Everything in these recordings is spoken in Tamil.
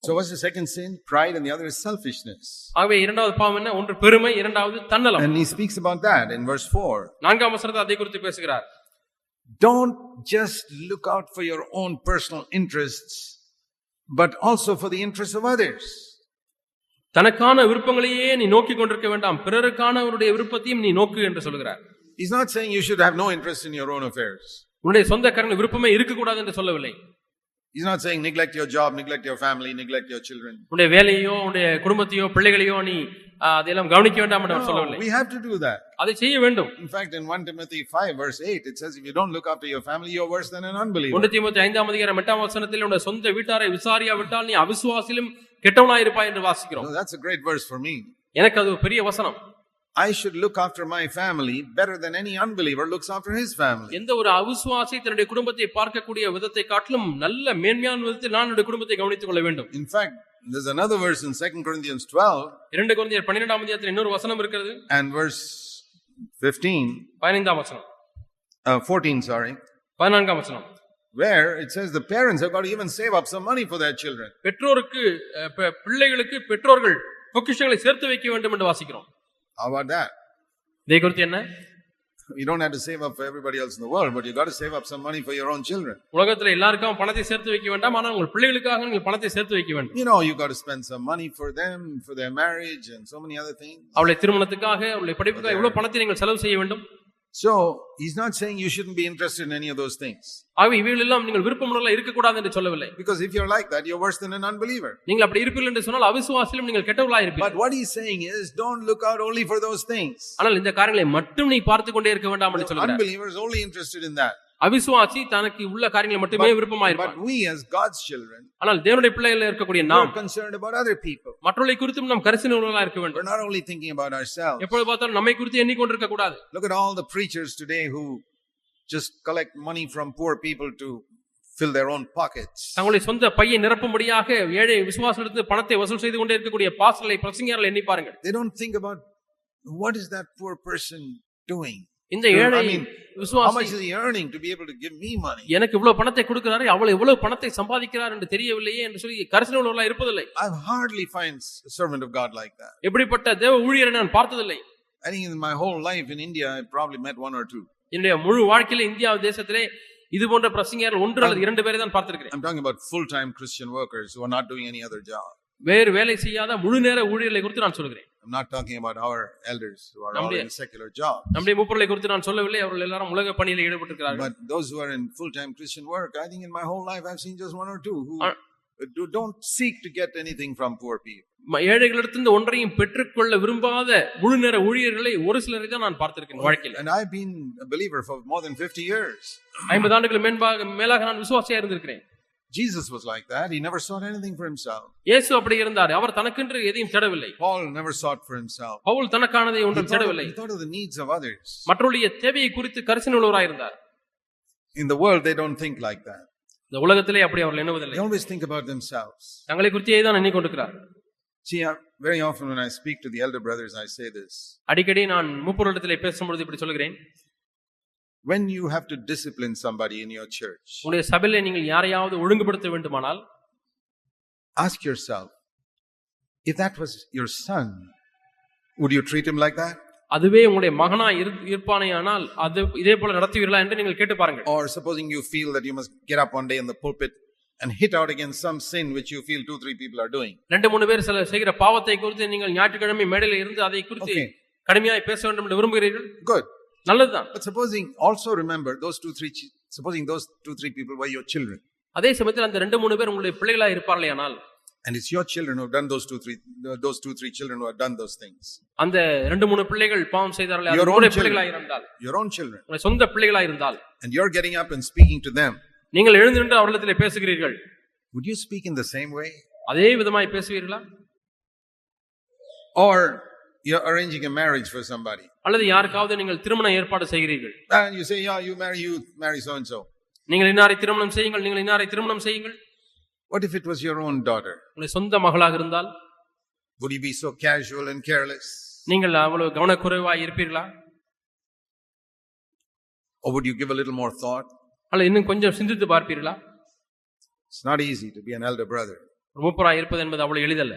So what's the second sin? Pride, and the other is selfishness. ஆகவே இரண்டாவது பாவம் என்ன? ஒன்று பெருமை, இரண்டாவது தன்னலம். And he speaks about that in verse 4. நான்காம் வசனத்தில் அதை குறித்து பேசுகிறார். Don't just look out for your own personal interests, but also for the interests of others. தனக்கான விருப்பங்களையே நீ நோக்கி கொண்டிருக்க வேண்டாம், பிறருக்கானவருடைய விருப்பத்தையும் நீ நோக்கு என்று சொல்கிறார். He's not saying you should have no interest in your own affairs. உன்னுடைய சொந்த காரியங்களில் விருப்பமே இருக்க கூடாது என்று சொல்லவில்லை. He's not saying neglect your job, neglect your family, neglect your children. உன்னுடைய வேலையோ உன்னுடைய குடும்பத்தையோ பிள்ளைகளையோ நீ அதெல்லாம் கவனிக்க வேண்டாம் என்று சொல்லவில்லை. We have to do that. அதை செய்ய வேண்டும். In fact, in 1 Timothy 5 verse 8 it says if you don't look after your family you're worse than an unbeliever. 1 தீமோத்தேயு 5ஆம் அதிகாரம் 8ஆம் வசனத்தில் உன்னுடைய சொந்த வீட்டாரை விசாரியாவிட்டால் நீ அவிசுவாசியிலும் கெட்டவனாய் இருப்பாய் என்று வாசிக்கிறோம். So that's a great verse for me. எனக்கு அது ஒரு பெரிய வசனம். I should look after my family better than any unbeliever looks after his family. எந்த ஒரு அவிசுவாசி தன்னுடைய குடும்பத்தை பார்க்கக்கூடிய விதத்தை காட்டிலும் நல்ல மேன்மையான விதத்தில் நான் என்னுடைய குடும்பத்தை கவனித்துக் கொள்ள வேண்டும். In fact, there's another verse in 2 Corinthians 12. 2 கொரிந்தியர் 12ஆம் அதிகாரத்தில் இன்னொரு வசனம் இருக்கிறது. And verse 15. 15ஆம் வசனம். 14, sorry. 14ஆம் வசனம். Where it says the parents have got to even save up some money for their children. பெற்றோருக்கு பிள்ளைகளுக்கு பெற்றோர்கள் பொக்கிஷங்களை சேர்த்து வைக்க வேண்டும் என்று வாசிக்கிறோம். How about that? இதை குறித்து என்ன? You don't have to save up for everybody else in the world, but you got to save up some money for your own children. உலகத்துல எல்லாருக்கும் பணத்தை சேர்த்து வைக்க வேண்டாம், ஆனால் உங்கள் பிள்ளைகளுக்காக நீங்கள் பணத்தை சேர்த்து வைக்க வேண்டும். You know, you got to spend some money for them, for their marriage and so many other things. அவளுடைய திருமணத்துக்காக, அவளுடைய படிப்புக்காக இவ்வளவு பணத்தை நீங்கள் செலவு செய்ய வேண்டும். So, he's not saying you shouldn't be interested in any of those things. ஆகவே இவைகள் எல்லாம் நீங்கள் விருப்பமுள்ளவர்களாக இருக்க கூடாது என்று சொல்லவில்லை. Because if you're like that, you're worse than an unbeliever. நீங்கள் அப்படி இருப்பீர்கள் என்று சொன்னால் அவிசுவாசியிலும் நீங்கள் கெட்டவர்களாக இருப்பீர்கள். But what he's saying is don't look out only for those things. ஆனால் இந்த காரியங்களை மட்டும் நீ பார்த்து கொண்டே இருக்க வேண்டாம் என்று சொல்கிறார். Unbeliever is only interested in that. அவிசுவாசி தனக்கு உள்ள காரியங்களை மட்டுமே விருப்பமாக இருப்பார். But we as God's children, ஆனால் தேவனுடைய பிள்ளைகள் இருக்கக்கூடிய நாம் concerned about other people. மற்றவர்களை குறித்தும் நாம் கரிசனையுள்ளவர்களாக இருக்க வேண்டும். We're not only thinking about ourselves. எப்பொழுது பார்த்தாலும் நம்மை குறித்து எண்ணிக்கொண்டிருக்க கூடாது. Look at all the preachers today who just collect money from poor people to fill their own pockets. தங்களுடைய சொந்த பையை நிரப்பும்படியாக ஏழை விசுவாசிகளிடமிருந்து பணத்தை வசூல் செய்து கொண்டே இருக்கக்கூடிய பாஸ்டர்களை பிரசங்கியார்களை எண்ணி பாருங்கள். They don't think about what is that poor person doing. இந்த ஏழை விசுவாசி how much is he earning to be able to give me money? எனக்கு இவ்வளவு பணத்தை கொடுக்கிறாரு, அவள் எவ்வளவு பணத்தை சம்பாதிக்கிறார் என்று தெரியவில்லையே என்று சொல்லி கரிசனை உள்ளவர்களாக இருப்பதில்லை. I've hardly find a servant of God like that. எப்படிப்பட்ட தேவ ஊழியரை நான் பார்த்ததில்லை. I think in my whole life in India I probably met one or two. என்னுடைய முழு வாழ்க்கையில இந்தியா தேசத்திலே இது போன்ற பிரசங்கியார்கள் ஒன்று அல்லது இரண்டு பேரை தான் பார்த்திருக்கிறேன். I'm talking about full time Christian workers who are not doing any other job. வேறு வேலை செய்யாத முழு நேர ஊழியர்களை குறித்து நான் சொல்கிறேன். I'm not talking about our elders who are all in secular jobs. நம்முடைய மூப்பர்களை குறித்து நான் சொல்லவில்லை, அவர்கள் எல்லாரும் உலக பணியில் ஈடுபட்டிருக்கிறார்கள். But those who are in full time Christian work, I think in my whole life I've seen just one or two who don't seek to get anything from poor people. ஏழைகளிடத்திலிருந்து ஒன்றையும் பெற்றுக்கொள்ள விரும்பாத முழு நேர ஊழியர்களை ஒரு சிலரை தான் நான் பார்த்திருக்கேன் வாழ்க்கையில். And I've been a believer for more than 50 years. 50 ஆண்டுகள் மேலாக நான் விசுவாசியா இருந்திருக்கிறேன். Jesus was like that. He never sought anything for himself. இயேசு அப்படி இருந்தார். அவர் தனக்கென்று எதையும் தேடவில்லை. Paul never sought for himself. Pavul தனக்கானதை ஒன்றும் தேடவில்லை. He thought of the needs of others. மற்றவருடைய தேவையை குறித்து கரிசனை உள்ளவராய் இருந்தார். In the world they don't think like that. இந்த உலகத்திலே அப்படி அவர்கள் எண்ணுவதில்லை. They always think about themselves. தங்களை குறித்தே தான் எண்ணிக்கொண்டிருக்கிறார்கள். See, very often when I speak to the elder brothers I say this. அடிக்கடி நான் மூப்பர்களிடத்திலே பேசும்போது இப்படி சொல்கிறேன். When you have to discipline somebody in your church, உங்களுடைய சபையிலே நீங்கள் யாரையாவது ஒழுங்குபடுத்த வேண்டுமானால் ask yourself, if that was your son, would you treat him like that? அதுவே உங்களுடைய மகனா இருப்பானேயானால் அது இதே போல நடத்துவீர்களா என்று நீங்கள் கேட்டு பாருங்கள். Or supposing you feel that you must get up one day in the pulpit and hit out against some sin which you feel 2-3 people are doing. 2-3 பேர் சில செய்கிற பாவத்தை குறித்து நீங்கள் ஞாயிற்றுக்கிழமை மேடையில் இருந்து அதை குறித்து கடுமையாய் பேச வேண்டும் என்று விரும்புகிறீர்கள். Good. நல்லதுதான். But supposing also remember those 2-3 people were your children. அதே சமயத்தில் அந்த 2-3 பேர் உங்களுடைய பிள்ளைகளா இருப்பார்களேயானால் and it's your children who have done those 2-3 children who have done those things. அந்த 2-3 பிள்ளைகள் பாவம் செய்தார்களே அது உங்களுடைய பிள்ளைகளா இருந்தால், your own children, உங்களுடைய சொந்த பிள்ளைகளா இருந்தால், and you're getting up and speaking to them, நீங்கள் எழுந்து நின்று அவர்களிடத்திலே பேசுகிறீர்கள், would you speak in the same way? அதே விதமாய் பேசுவீர்களா? Or you're arranging a marriage for somebody, அல்லது யாருக்காவது நீங்கள் திருமண ஏற்பாடு செய்கிறீர்கள், and you say, yeah, you marry so and so, நீங்கள் இன்னாரை திருமணம் செய்யுங்கள், நீங்கள் இன்னாரை திருமணம் செய்யுங்கள். What if it was your own daughter? உங்களுடைய சொந்த மகளாக இருந்தால் would you be so casual and careless? நீங்கள் அவ்வளவு கவனக்குறைவாய் இருப்பீர்களா? Or would you give a little more thought? அல்ல இன்னும் கொஞ்சம் சிந்தித்து பார்ப்பீர்களா? It's not easy to be an elder brother. மூப்பராய் இருப்பது என்பது அவ்வளவு எளிதல்ல.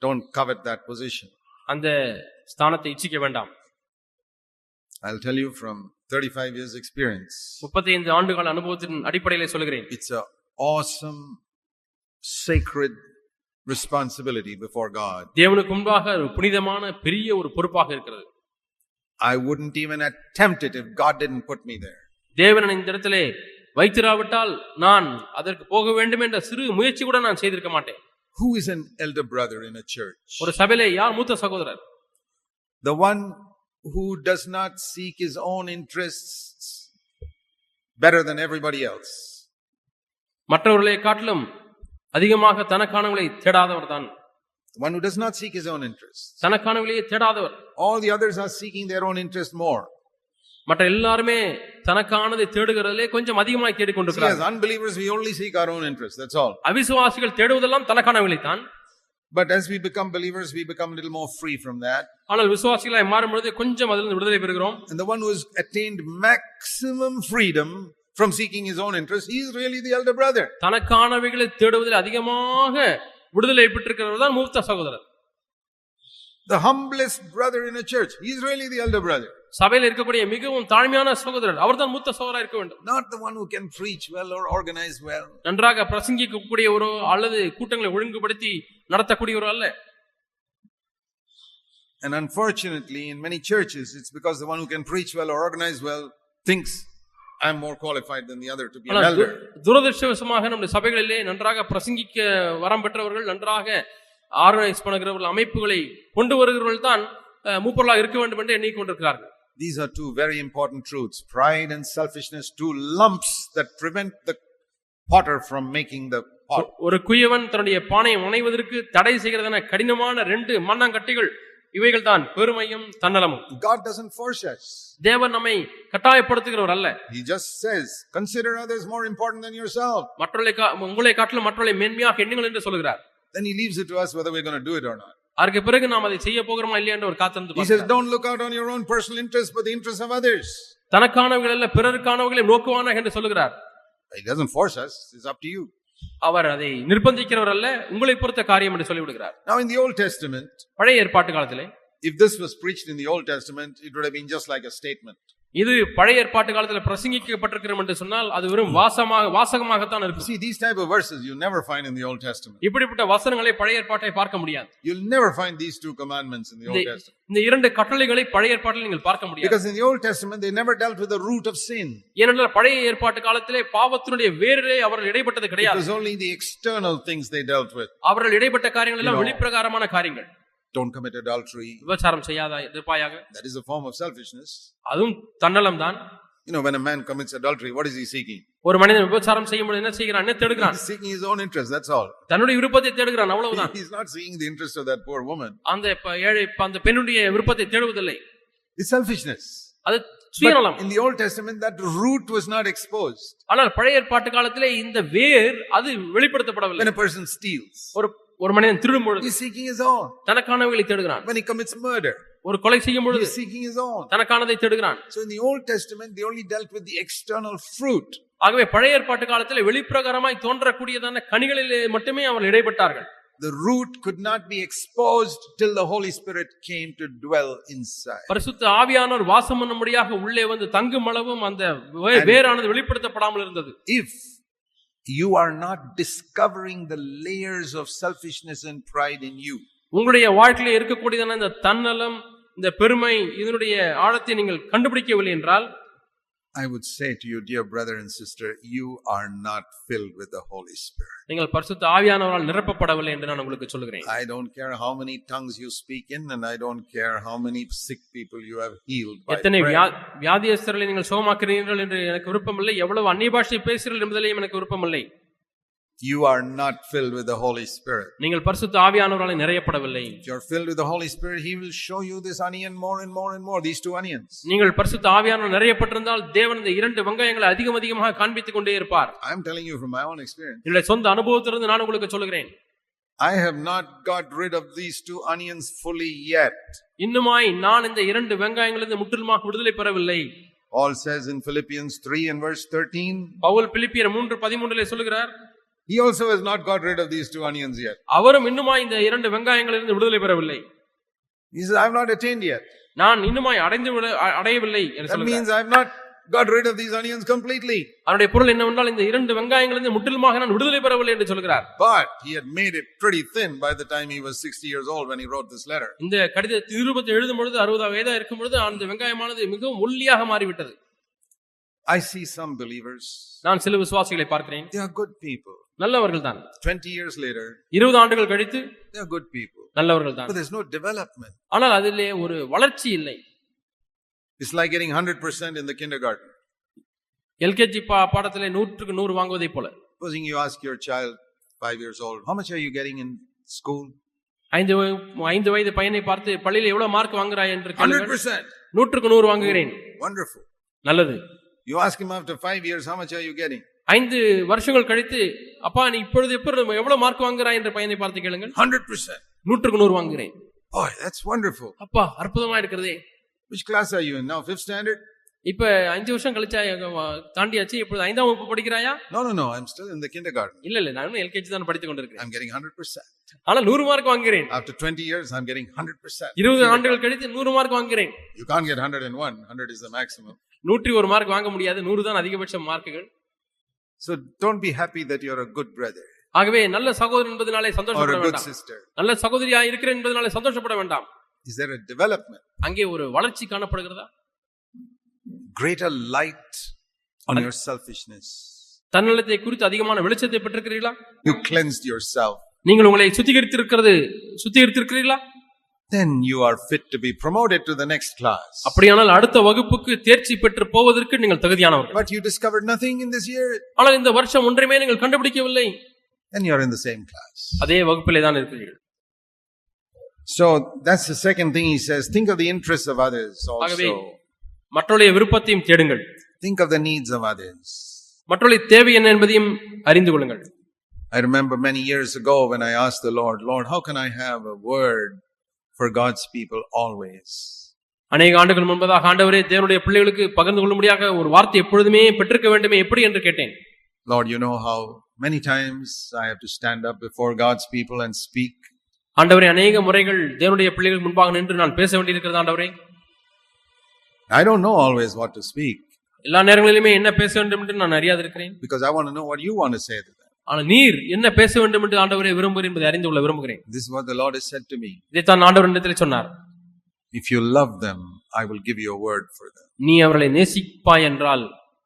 Don't covet that position. அந்த ஸ்தானத்தை இச்சிக்க வேண்டாம். I'll tell you from 35 years experience. 35 ஆண்டுகால அனுபவத்தின் அடிப்படையில் சொல்கிறேன். It's a awesome sacred responsibility before God. தேவனுக்கு முன்பாக ஒரு புனிதமான பெரிய ஒரு பொறுப்பாக இருக்கிறது. I wouldn't even attempt it if God didn't put me there. தேவன் இந்த இடத்திலே வைத்திராவிட்டால் நான் அதற்கு போக வேண்டும் என்ற சிறு முயற்சி கூட நான் செய்திருக்க மாட்டேன். Who is an elder brother in a church? ஒரு சபையிலே யார் மூத்த சகோதரர்? The one who does not seek his own interests better than everybody else. மற்றவர்களை காட்டிலும் அதிகமாக தனக்கானவர்களை தேடாதவர் தான். The one who does not seek his own interests. தனக்கானவர்களையே தேடாதவர். All the others are seeking their own interest more. மற்ற எல்லாருமே தனக்கானதை தேடுகிறதிலே கொஞ்சம் அதிகமாக தேடிக்கொண்டிருக்கிறார்கள். As unbelievers we only seek our own interest, that's all. அவிசுவாசிகள் தேடுவதெல்லாம் தனக்கானவைகளை தான். But as we become believers we become a little more free from that. ஆனால் விசுவாசிகளாய் மாறும் பொழுது கொஞ்சம் அதிலிருந்து விடுதலை பெறுகிறோம். And the one who has attained maximum freedom from seeking his own interest, he is really the elder brother. தனக்கானவைகளை தேடுவதில் அதிகமாக விடுதலை பெற்றிருக்கிறவர் தான் மூத்த சகோதரர். The humblest brother in a church, he is really the elder brother. சபையில் இருக்கக்கூடிய மிகவும் தாழ்மையான சகோதரர் அவர்தான் மூத்த சகோதரராக இருக்க வேண்டும். Not the one who can preach well or organize well. நன்றாக பிரசங்கிக்கக்கூடியவரோ அல்லது கூட்டங்களை ஒழுங்குபடுத்தி நடத்தக்கூடியவரோ அல்ல. And unfortunately in many churches it's because the one who can preach well or organize well thinks I am more qualified than the other to be an elder. துரதிர்ஷ்டவசமாக நம்முடைய சபைகளிலே நன்றாக பிரசங்கிக்க வரம் பெற்றவர்கள், நன்றாக ஆர்கனைஸ் பண்ணுகிறவர்கள், அமைப்புகளை கொண்டு வருகிறவர்கள் தான் மூப்பர்களாக இருக்க வேண்டும் என்று எண்ணிக்கொண்டிருக்கிறார்கள். These are two very important truths. Pride and selfishness, two lumps that prevent the potter from making the pot. ஒரு குயவன் தன்னுடைய பானையை உணைவதற்கு தடை செய்கிறதான கடினமான ரெண்டு மண்ணாங்கட்டிகள் இவைகள் தான் பெருமையும் தன்னலமும். God doesn't force us. தேவன் நம்மை கட்டாயப்படுத்துகிறவர் அல்ல. He just says, consider others more important than yourself. உங்களை காட்டிலும் மற்றவர்களை மேன்மையாக எண்ணுங்கள் என்று சொல்கிறார். Then he leaves it to us whether we're going to do it or not. அதற்கு பிறகு நாம் அதை செய்ய போகிறோமா இல்லையா என்று ஒரு காத்திருந்து He says, don't look out on your own personal interest but the interest of others. தனக்கானவர்கள் அல்ல பிறருக்கானவர்களை நோக்குவானாக என்று சொல்கிறார். He doesn't force us, it's up to you. அவர் அதை நிர்பந்திக்கிறவர் அல்ல, உங்களை பொறுத்த காரியம் என்று சொல்லிவிடுகிறார். Now in the Old Testament, பழைய ஏற்பாட்டு காலத்திலே, if this was preached in the Old Testament, it would have been just like a statement. இது பழைய ஏற்பாட்டு காலத்தில் பிரசங்கிக்கப்பட்டிருக்கிறது என்று சொன்னால் அது வெறும் வாசகமாக தான் இருக்கும். See, these type of verses you never find in the Old Testament. இப்படிப்பட்ட வசனங்களை பழைய ஏற்பாட்டை பார்க்க முடியாது. You'll never find these two commandments in the Old Testament. இந்த இரண்டு கட்டளைகளை பழைய ஏற்பாட்டில் நீங்கள் பார்க்க முடியாது. Because in the Old Testament they never dealt with the root of sin. ஏனென்றால் பழைய ஏற்பாட்டு காலத்திலே பாவத்தினுடைய வேரே அவர்கள் இடைப்பட்டது கிடையாது. It was only the external things they dealt with. அவர்கள் இடைப்பட்ட காரியங்கள் எல்லாம் வெளிப்பிரகாரமான காரியங்கள். Don't commit adultery. விபச்சாரம் செய்யாதபாயாக. That is a form of selfishness. அதுவும் தன்னலம் தான். You know, when a man commits adultery, what is he seeking? ஒரு மனிதன் விபச்சாரம் செய்யும்போது என்ன செய்கிறான்? என்ன தேடுகிறான்? He's seeking his own interest, that's all. தன்னுடைய விருப்பத்தை தேடுகிறான், அவ்வளவுதான். He's not seeking the interest of that poor woman. அந்த பெண்ணுடைய விருப்பத்தை தேடுவதில்லை. It's selfishness. அது சுயநலம். In the Old Testament that root was not exposed. ஆனால் பழைய ஏற்பாட்டு காலத்திலே இந்த வேர் அது வெளிப்படுத்தப்படவில்லை. When a person steals, ஒரு மனிதன் திருடும் பொழுது he's seeking his own. தனக்கானவைகளை தேடுகிறான். When he commits murder, ஒரு கொலை செய்யும் பொழுது he's seeking his own. தனக்கானதை தேடுகிறான். So in the Old Testament they only dealt with the external fruit. ஆகவே பழைய ஏற்பாட்டு காலத்திலே வெளிப்பிரகாரமாய் தோன்றக்கூடியதான கனிகளிலே மட்டுமே அவர்கள் இடைப்பட்டார்கள். The root could not be exposed till the Holy Spirit came to dwell inside. பரிசுத்த ஆவியானவர் வாசம் பண்ணும்படியாக உள்ளே வந்து தங்கும் அளவும் அந்த வேரானது வெளிப்படுத்தப்படாமல் இருந்தது. If you are not discovering the layers of selfishness and pride in you, உங்களுடைய வாழ்க்கையிலே இருக்கக்கூடியதான இந்த தன்னலம், இந்த பெருமை, இதனுடைய ஆழத்தை நீங்கள் கண்டுபிடிக்கவில்லை என்றால், I would say to you, dear brother and sister, you are not filled with the Holy Spirit. நீங்கள் பரிசுத்த ஆவியானவரால் நிரப்பப்படவில்லை என்று நான் உங்களுக்கு சொல்கிறேன். I don't care how many tongues you speak in, and I don't care how many sick people you have healed by எத்தனை prayer. வியாதியஸ்தர்களை நீங்கள் சுகமாக்குகிறீர்கள் என்று எனக்கு விருப்பமில்லை. எவ்வளவு அந்நிய பாஷை பேசுகிறீர்கள் என்பதிலேயும் எனக்கு விருப்பமில்லை. You are not filled with the Holy Spirit. நீங்கள் பரிசுத்த ஆவியானவரால் நிறையப்படவில்லை. If you are filled with the Holy Spirit, He will show you this onion more and more and more, these two onions. நீங்கள் பரிசுத்த ஆவியானவரால் நிறையப்பட்டிருந்தால் தேவன் இந்த இரண்டு வெங்காயங்களை அதிகமாக காண்பித்துக் கொண்டே இருப்பார். I am telling you from my own experience. என்னுடைய சொந்த அனுபவத்திலிருந்து நான் உங்களுக்கு சொல்கிறேன். I have not got rid of these two onions fully yet. இன்னுமாய் நான் இந்த இரண்டு வெங்காயங்களிலிருந்து முற்றிலுமாக விடுதலை பெறவில்லை. Paul says in Philippians 3 and verse 13. Pavul பிலிப்பியர் 3:13 சொல்கிறார், He also has not got rid of these 2 onions yet. அவரும் இன்னுமாய் இந்த 2 வெங்காயங்களிலிருந்து விடுதலை பெறவில்லை. He says, I have not attained yet. நான் இன்னுமாய் அடையவில்லை என்று That சொல்கிறார். means I have not got rid of these onions completely. அவருடைய பொருள் என்னவென்றால் இந்த 2 வெங்காயங்களிலிருந்து முற்றிலுமாக நான் விடுதலை பெறவில்லை என்று சொல்கிறார். But he had made it pretty thin by the time he was 60 years old when he wrote this letter. இந்த கடிதத்தை நிருபத்தை எழுதும் பொழுது 60 வயதா இருக்கும் பொழுது அந்த வெங்காயமானது மிகவும் ஒல்லியாக மாறிவிட்டது. I see some believers. நான் சில விசுவாசிகளை பார்க்கிறேன். They are good people. நல்லவர்கள் தான். 20 years later, 20 ஆண்டுகள் கழித்து they are good people. நல்லவர்கள் தான். But there's no development. ஆனால் அதிலே ஒரு வளர்ச்சி இல்லை. It's like getting 100% in the kindergarten. LKG பாடத்திலே 100க்கு 100 வாங்குவதை போல. Supposing you ask your child 5 years old, how much are you getting in school? 5 வயது பையனை பார்த்து பள்ளியில் எவ்வளவு மார்க் வாங்குறாய் என்று கேளுங்கள். 100%. 100க்கு 100 வாங்குகிறேன். Wonderful. நல்லது. You ask him after 5 years, how much are you getting? 5 வருஷங்கள் கழித்து அப்பா நீ இப்பொழுது எவ்வளவு மார்க் வாங்குறாய் என்ற பையனை பார்த்து கேளுங்கள். 100%. 100க்கு 100 வாங்குகிறேன். Boy, that's wonderful. அப்பா அற்புதமா இருக்கிறதே. Which class are you in now? 5th standard? இப்ப 5 வருஷம் கழிச்சா தாண்டியாச்சு. இப்பொழுது 5ஆம் வகுப்பு படிக்கிறாயா? No, I'm still in the kindergarten. இல்ல நான் இன்னும் எல்கேஜி தான் படித்துக் கொண்டிருக்கிறேன். I'm getting 100%. ஆனா 100 மார்க் வாங்குகிறேன். After 20 years, I'm getting 100%. 20 ஆண்டுகள் கழித்து 100 மார்க் வாங்குகிறேன். You can't get 101. 100 is the maximum. 101 mark வாங்க முடியாது. 100 தான் அதிகபட்ச மார்க்குகள். So don't be happy that you're a good brother. ஆகவே நல்ல சகோதரன் என்பதனாலே சந்தோஷப்பட வேண்டாம். Or a good sister. நல்ல சகோதரியா இருக்கிறேன் என்பதனாலே சந்தோஷப்பட வேண்டாம். Is there a development? அங்கே ஒரு வளர்ச்சி காணப்படுகிறதா? Greater light on your selfishness. தன்னலத்தை குறித்து அதிகமான வெளிச்சத்தை பெற்றிருக்கிறீர்களா? You cleansed yourself. நீங்கள் உங்களை சுத்திகரித்திருக்கிறீர்களா? Then you are fit to be promoted to the next class. அப்படியானால் அடுத்த வகுப்புக்கு தேர்ச்சி பெற்று போவதற்கு நீங்கள் தகுதியானவர்கள். But you discovered nothing in this year. ஆனால் இந்த வருஷம் ஒன்றையுமே நீங்கள் கண்டுபிடிக்கவில்லை. Then you are in the same class. அதே வகுப்பிலே தான் இருக்கிறீர்கள். So that's the second thing he says. Think of the interests of others also. மற்றவருடைய விருப்பத்தையும் தேடுங்கள். Think of the needs of others. மற்றவருடைய தேவை என்ன என்பதையும் அறிந்து கொள்ளுங்கள். I remember many years ago when I asked the Lord, how can I have a word for God's people always? அநேக ஆண்டுகள் முன்பதாக ஆண்டவரே தேவனுடைய பிள்ளைகளுக்கு பகிர்ந்து கொள்ளும்படியாக ஒரு வார்த்தை எப்பொழுதுமே பெற்றிருக்க வேண்டுமே எப்படி என்று கேட்டேன். Lord, you know how many times I have to stand up before God's people and speak. ஆண்டவரே அநேக முறைகள் தேவனுடைய பிள்ளைகள் முன்பாக நின்று நான் பேச வேண்டியிருக்கிறது ஆண்டவரே. I don't know always what to speak. எல்லா நேரங்களிலுமே என்ன பேச வேண்டும் என்று நான் அறியாது இருக்கிறேன். Because I want to know what you want to say to them. ஆனால் நீர் என்ன பேச வேண்டும் என்று ஆண்டவரே விரும்புகிறீர் என்பதை அறிந்து கொள்ள விரும்புகிறேன். This is what the Lord has said to me. இதைத்தான் ஆண்டவர் என்னிடத்தில் சொன்னார். If you love them, I will give you a word for them. நீ அவர்களை நேசிப்பாய் என்றால்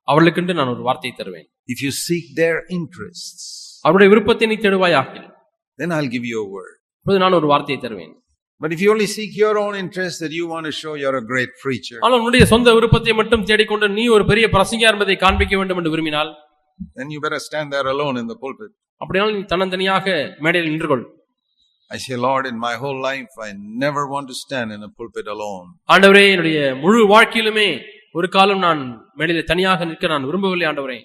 அவர்களுக்கென்று நான் ஒரு வார்த்தை தருவேன். If you seek their interests, அவருடைய விருப்பத்தை நீ தேடுவாயாக, then I'll give you a word. அப்பொழுது நான் ஒரு வார்த்தையை தருவேன். But if you only seek your own interest, that you want to show you're a great preacher, ஆனால் உன்னுடைய சொந்த விருப்பத்தை மட்டும் தேடிக்கொண்டு நீ ஒரு பெரிய பிரசங்கியா என்பதை காண்பிக்க வேண்டும் என்று விரும்பினால், then you better stand there alone in the pulpit. அப்படியானால் நீ தன்னந்தனியாக மேடையில் நின்று கொள். I say, Lord, in my whole life, I never want to stand in a pulpit alone. ஆண்டவரே என்னுடைய முழு வாழ்க்கையிலுமே ஒரு காலம் நான் மேடையில் தனியாக நிற்க நான் விரும்பவில்லை ஆண்டவரே.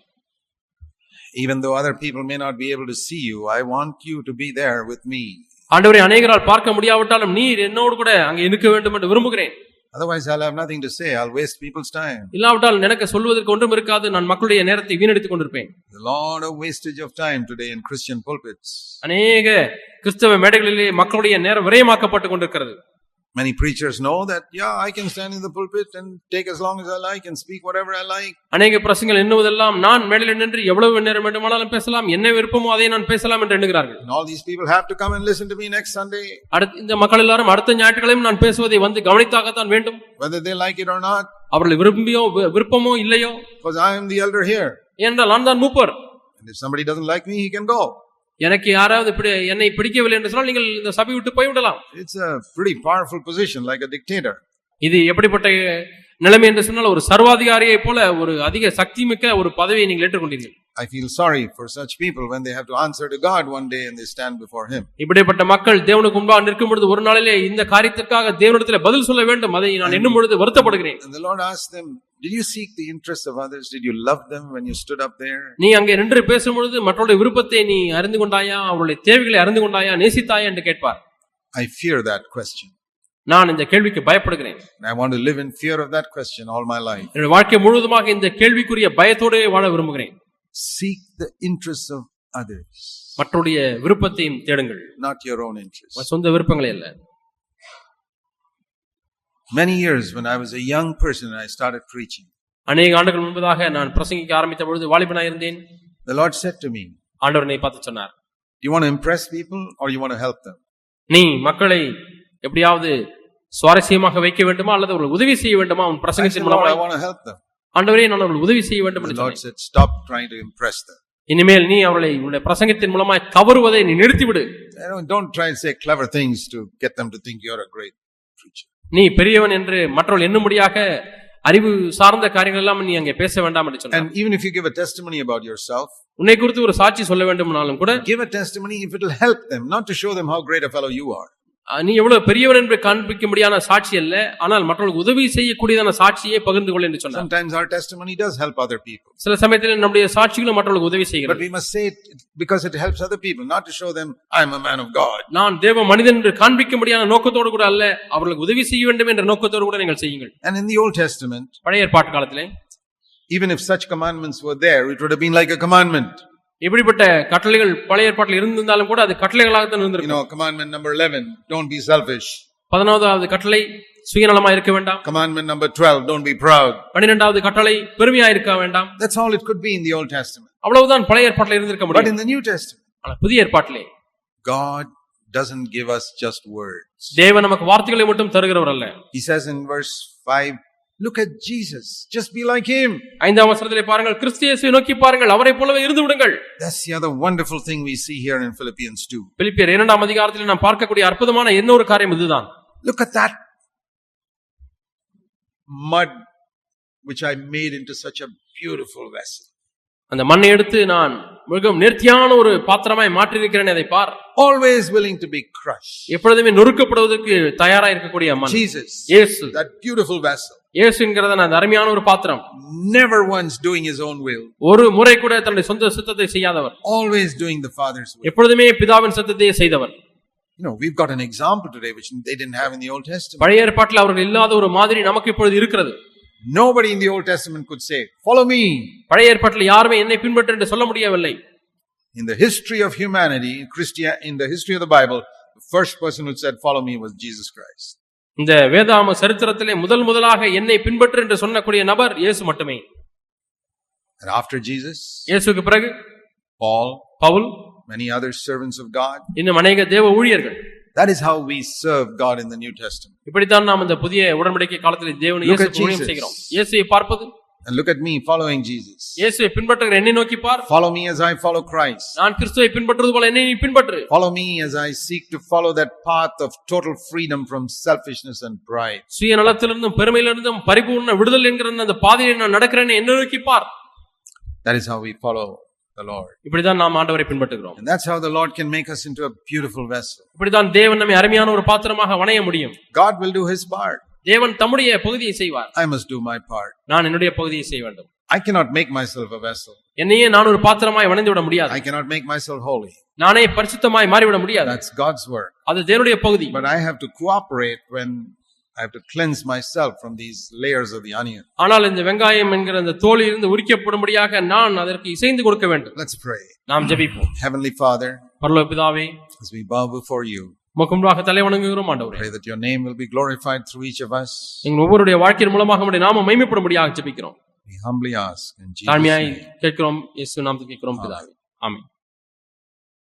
Even though other people may not be able to see you, I want you to be there with me. ஆண்டவரே அநேகரால் பார்க்க முடியாவிட்டாலும் நீர் என்னோடு கூட அங்கே இருக்க வேண்டும் என்று விரும்புகிறேன். Otherwise I'll have nothing to say. I'll waste people's time. இல்லாவிட்டால் எனக்கு சொல்வதற்கு ஒன்றும் இருக்காது. நான் மக்களுடைய நேரத்தை வீணடித்துக் கொண்டிருப்பேன். A lot of wastage of time today in Christian pulpits. அநேக கிறிஸ்தவ மேடைகளிலே மக்களுடைய நேரம் விரயமாக்கப்பட்டு கொண்டிருக்கிறது. Many preachers know that, I can stand in the pulpit and take as long as I like and speak whatever I like. அநேக பிரசங்கங்கள் எண்ணுவதெல்லாம் நான் மேடையில் நின்று எவ்வளவு நேரம் வேண்டுமானாலும் பேசலாம், என்ன விருப்பமோ அதை நான் பேசலாம் என்று எண்ணுகிறார்கள். And all these people have to come and listen to me next Sunday. இந்த மக்கள் எல்லாரும் அடுத்த ஞாயிற்றுக்கிழமை நான் பேசுவதை வந்து கவனித்தாகத்தான் வேண்டும். Whether they like it or not. அவர்கள் விருப்பமோ இல்லையோ. Because I am the elder here. ஏனென்றால் நான் தான் மூப்பர். And if somebody doesn't like me, he can go. எனக்கு யாராவது என்னை பிடிக்கவில்லை என்று சொன்னால் நீங்கள் இந்த சபை விட்டு போய்விடலாம். It's a pretty powerful position, like a dictator. இது எப்படிப்பட்ட நிலைமை என்று சொன்னால் ஒரு சர்வாதிகாரியை போல ஒரு அதிக சக்தி மிக்க ஒரு பதவியை நீங்கள் ஏற்றுக்கொண்டீர்கள். I feel sorry for such people when they have to answer to God one day and they stand before him. இப்படிப்பட்ட மக்கள் தேவனுக்கு முன்பாக நிற்கும் பொழுது ஒரு நாளிலே இந்த காரியத்திற்காக தேவனிடத்தில் பதில் சொல்ல வேண்டும். அதை நான் எண்ணும் பொழுது வருத்தப்படுகிறேன். And the Lord asked them, did you seek the interests of others? Did you love them when you stood up there? நீ அங்கே நின்று பேசும் பொழுது மற்றவருடைய விருப்பத்தை நீ அறிந்து கொண்டாயா, அவருடைய தேவைகளை அறிந்து கொண்டாயா, நேசித்தாயா என்று கேட்பார். I fear that question. நான் இந்த கேள்விக்கு பயப்படுகிறேன். I want to live in fear of that question all my life. என்னுடைய வாழ்க்கை முழுவதுமாக இந்த கேள்விக்குரிய பயத்தோடே வாழ விரும்புகிறேன். Seek the interests of others, மற்றவருடைய விருப்பத்தையும் தேடுங்கள், not your own interests. சொந்த விருப்பங்களே அல்ல. Many years when I was a young person and I started preaching, அநேக ஆண்டுகள் முன்பதாக நான் பிரசங்கிக்க ஆரம்பித்த பொழுது வாலிபனாக இருந்தேன். the Lord said to me, ஆண்டவர் என்னை பார்த்து சொன்னார், you want to impress people or you want to help them? நீ மக்களை எப்படியாவது சுவாரஸ்யமாக வைக்க வேண்டுமா அல்லது ஒரு உதவி செய்ய வேண்டுமா? உன் பிரசங்கத்தின் மூலமாக I want to help them. ஆண்டவரே, நான் அவர்களுக்கு உதவி செய்ய வேண்டும் The என்று Lord சொன்னேன். said, stop trying to impress them. இனிமேல் நீ அவர்களை உன்னுடைய பிரசங்கத்தின் மூலமாக கவருவதை நீ நிறுத்திவிடு. Don't try to say clever things to get them to think you're a great preacher. நீ பெரியவன் என்று மற்றவர்கள் எண்ணும்படியாக அறிவு சார்ந்த காரியங்கள் எல்லாம் நீ அங்கே பேச வேண்டாம் என்று சொன்னார். And even if you give a testimony about yourself, உன்னை குறித்து ஒரு சாட்சி சொல்ல வேண்டும்னாலும் கூட give a testimony if it will help them, not to show them how great a fellow you are. நீ எவ்வளவு பெரியவன் என்று காண்பிக்க முடியாத சாட்சி அல்ல, ஆனால் மற்றவர்களுக்கு உதவி செய்யக்கூடியதான சாட்சியை பகிர்ந்து கொள் என்று சொன்னார். Sometimes our testimony does help other people. சில சமயத்தில் நம்முடைய சாட்சிகளும் மற்றவர்களுக்கு உதவி But செய்கிறது. we must say it because it helps other people, not to show them I'm a man of God. நான் தேவ மனிதன் என்று காண்பிக்க முடியாத நோக்கத்தோடு கூட அல்ல, அவர்களுக்கு உதவி செய்ய வேண்டும் என்ற நோக்கத்தோடு கூட நீங்கள் செய்யுங்கள். And in the Old Testament, பழைய ஏற்பாட்டு காலத்திலே even if such commandments were there, it would have been like a commandment. இப்படிப்பட்ட கட்டளைகள் பழைய ஏற்பாட்டில் இருந்திருந்தாலும் கூட அது கட்டளைகளாகத்தான் இருந்திருக்கும். Commandment number 11, don't be selfish. 11வது கட்டளை சுயநலமா இருக்க வேண்டாம். Commandment number 12, don't be proud. 12வது கட்டளை பெருமையா இருக்க வேண்டாம். That's all it could be in the Old Testament. அவ்வளவுதான் பழைய ஏற்பாட்டில் இருந்திருக்க But முடியும். in the New Testament, ஆனால் புதிய ஏற்பாட்டிலே God doesn't give us just words. தேவன் நமக்கு வார்த்தைகளை மட்டும் தருகிறவர் அல்ல. He says in verse 5, look at Jesus, just be like him. 5ஆம் வசனத்திலே பாருங்கள், கிறிஸ்து இயேசுவை நோக்கி பாருங்கள், அவரைப் போலவே இருந்து விடுங்கள். That's the other wonderful thing we see here in Philippians 2. பிலிப்பியர் 2ஆம் அதிகாரத்தில் நாம் பார்க்கக்கூடிய அற்புதமான இன்னொரு காரியம் இதுதான். Look at that mud which I made into such a beautiful vessel. அந்த மண்ணை எடுத்து நான் மிகவும் நேர்த்தியான ஒரு பாத்திரமாய் மாற்றி இருக்கிறேன், அதை பார். Always willing to be crushed. எப்பொழுதுமே நொறுக்கப்படுவதற்கு தயாரா இருக்கக்கூடிய மண். Jesus, இயேசு, that beautiful vessel. இயேசு என்கிறத அந்த அருமையான ஒரு பாத்திரம். Never once doing his own will. ஒரு முறை கூட தன்னுடைய சொந்த சித்தத்தை செய்யாதவர். Always doing the Father's will. எப்பொழுதுமே பிதாவின் சித்தத்தையே செய்தவர். We've got an example today which they didn't have in the Old Testament. பழைய ஏற்பாட்டில் அவர்கள் இல்லாத ஒரு மாதிரி நமக்கு இப்பொழுது இருக்கிறது. Nobody in the Old Testament could say, follow me. பழைய ஏற்பாட்டில் யாருமே என்னை பின்பற்று என்று சொல்ல முடியவில்லை. In the history of humanity, in the history of the Bible, the first person who said follow me was Jesus Christ. இந்த வேதாம சரித்திரத்திலே முதலாக என்னை பின்பற்று என்று சொன்னக்கூடிய நபர் இயேசு மட்டுமே. And after Jesus, இயேசுவுக்கு பிறகு Pavul, many other servants of God. இன்னும் अनेक தேவ ஊழியர்கள். That is how we serve God in the New Testament. இப்படித்தான் நாம் இந்த புதிய உடன்படிக்கை காலத்திலே தேவனை இயேசுவுக்கு ஊழியம் செய்கிறோம். இயேசுவை பார்ப்பது, and look at me following Jesus. இயேசுவை பின்பற்றுகிற என்னை நோக்கி பார். Follow me as I follow Christ. நான் கிறிஸ்துவை பின்பற்றுவது போல என்னை நீ பின்பற்று. Follow me as I seek to follow that path of total freedom from selfishness and pride. சுயநலத்திலிருந்தும் பெருமையிலிருந்தும் பரிபூர்ண விடுதலை என்கிற அந்த பாதையை நான் நடக்கிறேன், என்னை நோக்கி பார். That is how we follow the Lord. இப்படிதான் நாம் ஆண்டவரை பின்பற்றுகிறோம். And that's how the Lord can make us into a beautiful vessel. இப்படிதான் தேவன் நம்மை அருமையான ஒரு பாத்திரமாக வணைய முடியும். God will do his part. தேவன் தம்முடைய பகுதியை செய்வார். I must do my part. நான் என்னுடைய பகுதியை செய்ய வேண்டும். I cannot make myself a vessel. என்னையே நான் ஒரு பாத்திரமாய் வணைந்து விட முடியாது. I cannot make myself holy. நானே பரிசுத்தமாய் மாறிவிட முடியாது. That's God's work. அது தேவனுடைய பகுதி. But I have to cooperate when I have to cleanse myself from these layers of the onion. ஆனால் இந்த வெங்காயம் என்கிற அந்த தோலில் இருந்து உரிக்கப்படும்படியாக நான் அதற்கு இசைந்து கொடுக்க வேண்டும். Let's pray. நாம் ஜெபிப்போம். Heavenly Father, பரலோக பிதாவே, as we bow before you, உமக்கு முன்பாக தலை வணங்குகிறோம் ஆண்டவரே. Pray that your name will be glorified through each of us. எங்கள் ஒவ்வொருடைய வாழ்க்கையின் மூலமாக உம்முடைய நாமம் மகிமைப்படும்படியாக ஜெபிக்கிறோம். We humbly ask in Jesus' தாழ்மையாய் name. கேட்கிறோம், இயேசு நாமத்தில் கேட்கிறோம் பிதாவே. ஆமென்.